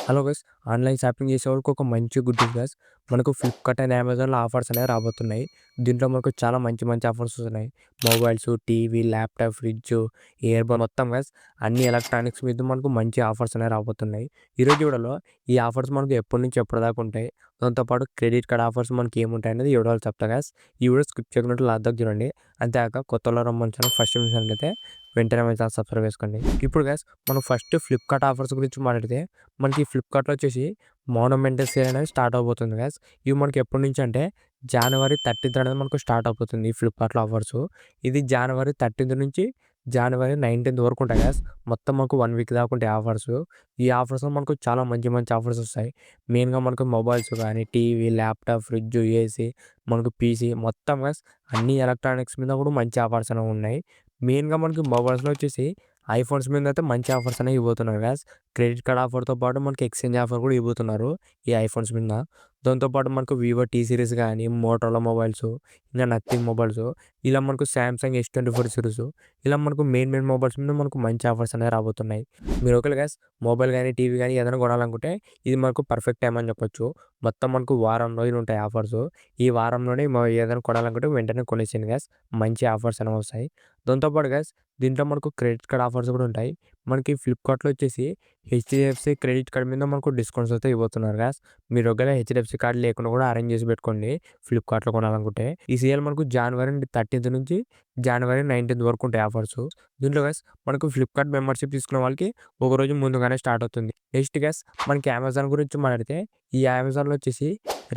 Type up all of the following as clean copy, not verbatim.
Hello guys. Online shopping చేసేవాళ్ళకి ఒక మంచి గుడ్ న్యూస్ గైస్. మనకు ఫ్లిప్‌కార్ట్ అండ్ అమెజాన్‌లో ఆఫర్స్ అనేవి రాబోతున్నాయి. దీంట్లో మనకు చాలా మంచి మంచి ఆఫర్స్ వస్తున్నాయి. Mobiles, TV, laptop, fridge, earbud మొత్తం గైస్ అన్ని ఎలక్ట్రానిక్స్ మీద మనకు మంచి ఆఫర్స్ అనేవి రాబోతున్నాయి. ఈరోజు వీడియోలో ఈ ఆఫర్స్ మనకు ఎప్పటి నుంచి ఎప్పటిదాకా ఉంటాయి. దాంతో పాటు క్రెడిట్ కార్డ్ ఆఫర్స్ మనకి ఏముంటాయి అనేది ఈ వీడియోలో చెప్తా గైస్. ఈ వీడియో స్కిప్ చేయకుండా లాస్ట్ దాకా చూడండి. అంతేకాక కొత్తలో రమ్మని ఛానల్ ఫస్ట్ టైం చూసినట్లయితే వెంటనే మన ఛానల్ సబ్స్క్రైబ్ చేసుకోండి. ఇప్పుడు గైస్ మనం ఫస్ట్ ఫ్లిప్‌కార్ట్ ఆఫర్స్ గురించి మాట్లాడితే మనకి ఫ్లిప్‌కార్ట్‌లో వచ్చేసి మోనోమెంటల్ సేల్ అనేది స్టార్ట్ అవబోతుంది గైస్. ఇవి మనకి ఎప్పటి నుంచి అంటే జనవరి 30థ్ అనేది మనకు స్టార్ట్ అయిపోతుంది ఈ ఫ్లిప్‌కార్ట్‌లో ఆఫర్స్. ఇది జనవరి 13థ్ నుంచి జనవరి 19థ్ వరకు ఉంటాయి గైస్. మొత్తం మనకు 1 వీక్ దాకా ఉంటాయి ఆఫర్స్. ఈ ఆఫర్స్‌లో మనకు చాలా మంచి మంచి ఆఫర్స్ వస్తాయి. మెయిన్‌గా మనకు మొబైల్స్ గానీ, టీవీ, ల్యాప్‌టాప్, ఫ్రిడ్జ్, ఏసీ, మనకు పీసీ మొత్తం గైస్ అన్ని ఎలక్ట్రానిక్స్ మీద కూడా మంచి ఆఫర్స్ అనేవి ఉన్నాయి. మెయిన్‌గా మనకి మొబైల్స్‌లో వచ్చేసి ఐఫోన్స్ మీద అయితే మంచి ఆఫర్స్ అనేవి ఇవ్వబోతున్నారు గైస్. క్రెడిట్ కార్డ్ ఆఫర్‌తో పాటు మనకి ఎక్స్చేంజ్ ఆఫర్ కూడా ఇవ్వబోతున్నారు ఈ ఐఫోన్స్ మీద. దాంతో పాటు మనకు వివో టీ సిరీస్ గానీ, మోటరోలా మొబైల్స్, ఇంకా నథింగ్ మొబైల్స్, ఇలా మనకు సామ్‌సంగ్ S24 సిరీస్, ఇలా మనకు మెయిన్ మొబైల్స్ మీద మనకు మంచి ఆఫర్స్ అనేవి రాబోతున్నాయి. మీరు ఒకవేళ గైస్ మొబైల్ గానీ, టీవీ గానీ ఏదైనా కొనాలనుకుంటే ఇది మనకు పర్ఫెక్ట్ టైమ్ అని చెప్పొచ్చు. మొత్తం మనకు వారం రోజులు ఉంటాయి ఆఫర్స్. ఈ వారంలోనే ఏదైనా కొనాలనుకుంటే వెంటనే కొనేసేయండి గైస్. మంచి ఆఫర్స్ అనేవి వస్తాయి. దాంతో పాటు గైస్ దీంట్లో మనకు క్రెడిట్ కార్డ్ ఆఫర్స్ కూడా ఉంటాయి. మనకి ఫ్లిప్‌కార్ట్‌లో వచ్చేసి హెచ్‌డీఎఫ్‌సీ క్రెడిట్ కార్డ్ మీద మనకు డిస్కౌంట్స్ అయితే ఇవ్వబోతున్నారు గైస్. మీరు ఒకవేళ హెచ్‌డీఎఫ్‌సీ కార్డ్ లేకుండా కూడా అరేంజ్ చేసి పెట్టుకోండి ఫ్లిప్‌కార్ట్‌లో కొనాలనుకుంటే. ఈ సేల్ మనకు జనవరి 13థ్ నుంచి జనవరి 19థ్ వరకు ఉంటాయి ఆఫర్స్. దీంట్లో గైస్ మనకు ఫ్లిప్‌కార్ట్ మెంబర్‌షిప్ తీసుకున్న వాళ్ళకి ఒకరోజు ముందుగానే స్టార్ట్ అవుతుంది. నెక్స్ట్ గైస్ మనకి అమెజాన్ గురించి మాట్లాడితే ఈ అమెజాన్‌లో వచ్చేసి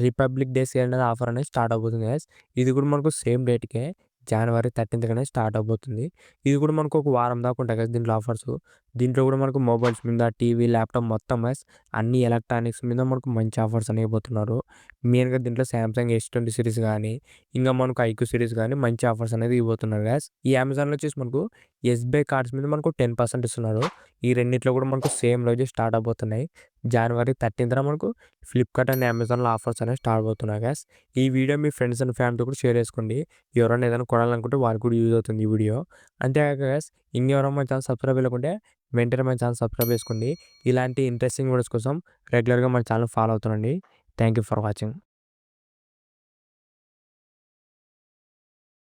రిపబ్లిక్ డే సేల్ అనేది ఆఫర్ అనేది స్టార్ట్ అవబోతుంది గైస్. ఇది కూడా మనకు సేమ్ డేట్‌కే జనవరి 13థ్ స్టార్ట్ అవబోతుంది. ఇది కూడా మనకు ఒక వారం దాకా ఉంటాయి గైస్ దీంట్లో ఆఫర్స్. దీంట్లో కూడా మనకు మొబైల్స్ మీద, టీవీ, ల్యాప్‌టాప్ మొత్తం గైస్ అన్ని ఎలక్ట్రానిక్స్ మీద మనకు మంచి ఆఫర్స్ అనేవి ఇవ్వబోతున్నారు. మెయిన్‌గా దీంట్లో సామ్‌సంగ్ S20 సిరీస్ గానీ, ఇంకా మనకు ఐక్యూ సిరీస్ గానీ మంచి ఆఫర్స్ అనేది ఇవ్వబోతున్నారు గైస్. ఈ అమెజాన్‌లో వచ్చేసి మనకు ఎస్‌బీఐ కార్డ్స్ మీద మనకు 10% ఇస్తున్నారు. ఈ రెండిట్లో కూడా మనకు సేమ్ రోజే స్టార్ట్ అవబోతున్నాయి. జనవరి 13థ్ మనకు ఫ్లిప్‌కార్ట్ అండ్ అమెజాన్‌లో ఆఫర్స్ అనేవి స్టార్ట్ అవుతున్నాయి గైస్. ఈ వీడియో మీ ఫ్రెండ్స్ అండ్ ఫ్యామిలీతో కూడా షేర్ చేసుకోండి. ఎవరైనా ఏదైనా కొనాలనుకుంటే వారికి కూడా యూజ్ అవుతుంది ఈ వీడియో. అంతేకాక గైస్ ఇంకెవరైనా మన ఛానల్ సబ్స్క్రైబ్ చేయకుంటే వెంటనే మన ఛానల్ సబ్స్క్రైబ్ చేసుకోండి. ఇలాంటి ఇంట్రెస్టింగ్ వీడియోస్ కోసం రెగ్యులర్‌గా మన ఛానల్ ఫాలో అవుతుండండి. Thank you for watching.